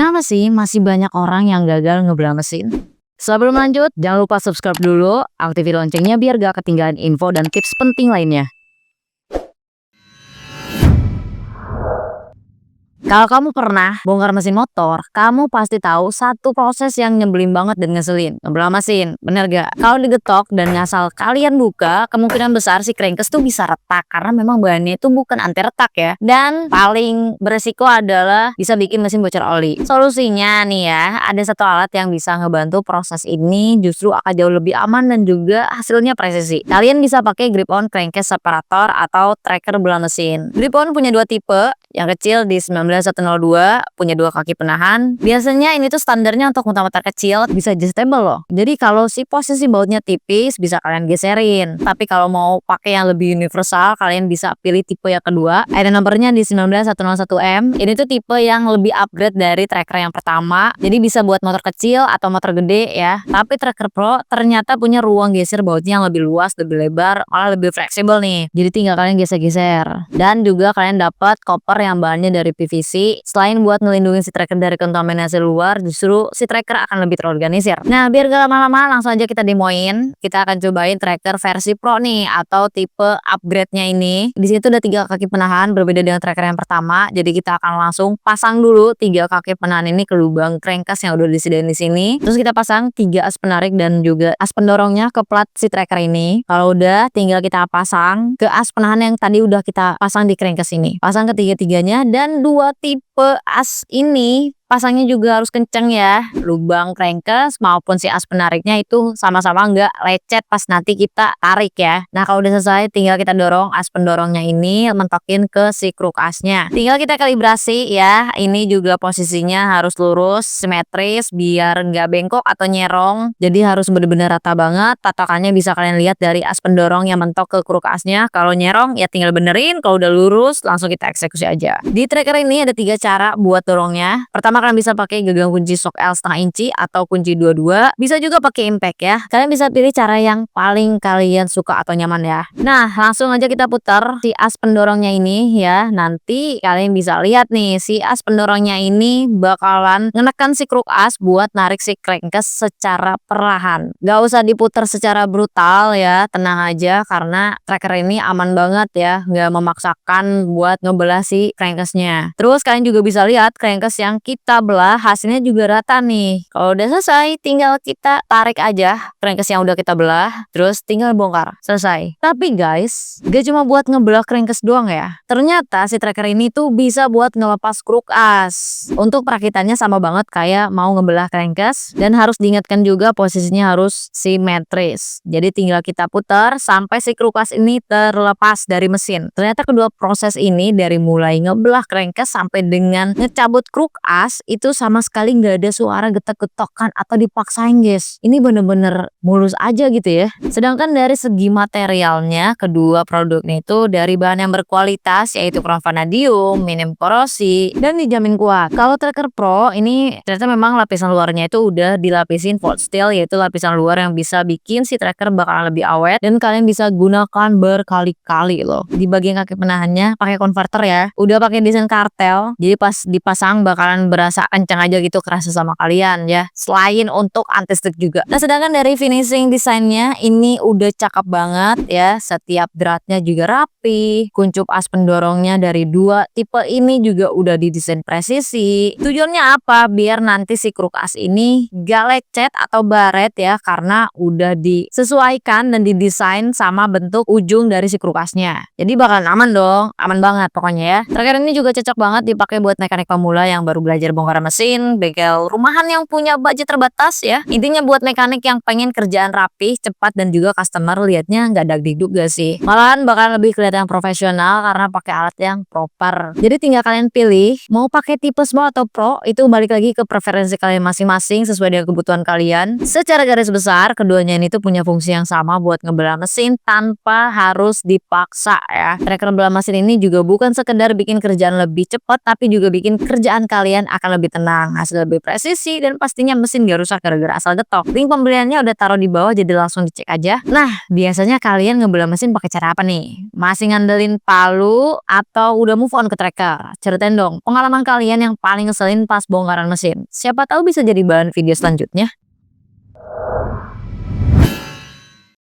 Kenapa sih masih banyak orang yang gagal ngebelah mesin? Sebelum lanjut, jangan lupa subscribe dulu, aktifin loncengnya biar gak ketinggalan info dan tips penting lainnya. Kalau kamu pernah bongkar mesin motor, kamu pasti tahu satu proses yang nyebelin banget dan ngeselin. Ngebelah mesin, bener gak? Kalau digetok dan ngasal kalian buka, kemungkinan besar si crankcase tuh bisa retak karena memang bahannya itu bukan anti retak ya. Dan paling beresiko adalah bisa bikin mesin bocor oli. Solusinya nih ya, ada satu alat yang bisa ngebantu proses ini justru akan jauh lebih aman dan juga hasilnya presisi. Kalian bisa pakai grip-on crankcase separator atau tracker belah mesin. Grip-on punya dua tipe, yang kecil di 19102 punya dua kaki penahan. Biasanya ini tuh standarnya untuk motor-motor kecil bisa adjustable loh. Jadi kalau si posisi bautnya tipis bisa kalian geserin. Tapi kalau mau pakai yang lebih universal, kalian bisa pilih tipe yang kedua. Ada nomornya di 19101M. Ini tuh tipe yang lebih upgrade dari tracker yang pertama. Jadi bisa buat motor kecil atau motor gede ya. Tapi tracker pro ternyata punya ruang geser bautnya yang lebih luas, lebih lebar, malah lebih fleksibel nih. Jadi tinggal kalian geser-geser. Dan juga kalian dapat koper yang bahannya dari PVC. Selain buat ngelindungin si tracker dari kontaminasi luar, justru si tracker akan lebih terorganisir. Nah, biar gak lama-lama, langsung aja kita demoin. Kita akan cobain tracker versi pro nih, atau tipe upgrade-nya ini. Di situ ada 3 kaki penahan, berbeda dengan tracker yang pertama. Jadi kita akan langsung pasang dulu 3 kaki penahan ini ke lubang crankcase yang udah disediain di sini. Terus kita pasang 3 as penarik dan juga as pendorongnya ke plat si tracker ini. Kalau udah, tinggal kita pasang ke as penahan yang tadi udah kita pasang di crankcase ini. Pasang ketiga-tiganya, dan 2 tipe as ini pasangnya juga harus kenceng ya. Lubang crankcase maupun si as penariknya itu sama-sama nggak lecet pas nanti kita tarik ya. Nah, kalau udah selesai tinggal kita dorong as pendorongnya ini mentokin ke si kruk asnya. Tinggal kita kalibrasi ya. Ini juga posisinya harus lurus, simetris biar nggak bengkok atau nyerong. Jadi harus benar-benar rata banget. Patokannya bisa kalian lihat dari as pendorong yang mentok ke kruk asnya. Kalau nyerong ya tinggal benerin, kalau udah lurus langsung kita eksekusi aja. Di tracker ini ada 3 cara buat dorongnya. Pertama, kalian bisa pakai gagang kunci shock L setengah inci atau kunci 22. Bisa juga pakai impact ya. Kalian bisa pilih cara yang paling kalian suka atau nyaman ya. Nah, langsung aja kita putar si as pendorongnya ini ya. Nanti kalian bisa lihat nih, si as pendorongnya ini bakalan menekan si kruk as buat narik si crankcase secara perlahan. Gak usah diputar secara brutal ya, tenang aja karena tracker ini aman banget ya, gak memaksakan buat ngebelah si crankcase-nya. Terus kalian juga bisa lihat crankcase yang kita belah hasilnya juga rata nih. Kalau udah selesai, tinggal kita tarik aja crankcase yang udah kita belah, terus tinggal bongkar, selesai. Tapi guys, gak cuma buat ngebelah crankcase doang ya. Ternyata si tracker ini tuh bisa buat ngelepas kruk as. Untuk perakitannya sama banget kayak mau ngebelah crankcase, dan harus diingatkan juga posisinya harus simetris. Jadi tinggal kita putar sampai si kruk as ini terlepas dari mesin. Ternyata kedua proses ini dari mulai ngebelah crankcase sampai dengan ngecabut kruk as itu sama sekali nggak ada suara getok-getokan atau dipaksain guys. Ini bener-bener mulus aja gitu ya. Sedangkan dari segi materialnya, kedua produknya itu dari bahan yang berkualitas yaitu krom vanadium, minim korosi, dan dijamin kuat. Kalau tracker pro ini ternyata memang lapisan luarnya itu udah dilapisin volt steel, yaitu lapisan luar yang bisa bikin si tracker bakalan lebih awet dan kalian bisa gunakan berkali-kali loh. Di bagian kaki penahannya pakai konverter ya. Udah pakai desain kartel. Jadi pas dipasang bakalan berasa kencang aja gitu, kerasa sama kalian ya. Selain untuk anti slip juga. Nah, sedangkan dari finishing desainnya ini udah cakep banget ya. Setiap dratnya juga rapi. Kuncup as pendorongnya dari 2 tipe ini juga udah didesain presisi. Tujuannya apa? Biar nanti si kruk as ini gak lecet atau baret ya, karena udah disesuaikan dan didesain sama bentuk ujung dari si kruk asnya. Jadi bakalan aman dong, aman banget pokoknya ya. Tracker ini juga cocok banget dipakai buat mekanik pemula yang baru belajar bongkar mesin, bengkel rumahan yang punya budget terbatas ya. Intinya buat mekanik yang pengen kerjaan rapih, cepat, dan juga customer liatnya nggak dagdikduk gak sih. Malahan bakal lebih kelihatan profesional karena pakai alat yang proper. Jadi tinggal kalian pilih mau pakai tipe small atau pro, itu balik lagi ke preferensi kalian masing-masing sesuai dengan kebutuhan kalian. Secara garis besar, keduanya ini tuh punya fungsi yang sama buat ngebelah mesin tanpa harus dipaksa ya. Tracker belah mesin ini juga bukan sekedar bikin kerjaan lebih cepat, tapi juga bikin kerjaan kalian akan lebih tenang, hasil lebih presisi, dan pastinya mesin gak rusak gara-gara asal getok. Link pembeliannya udah taruh di bawah, jadi langsung dicek aja. Nah, biasanya kalian ngebelah mesin pakai cara apa nih? Masih ngandelin palu atau udah move on ke tracker? Ceritain dong pengalaman kalian yang paling ngeselin pas bongkaran mesin. Siapa tahu bisa jadi bahan video selanjutnya.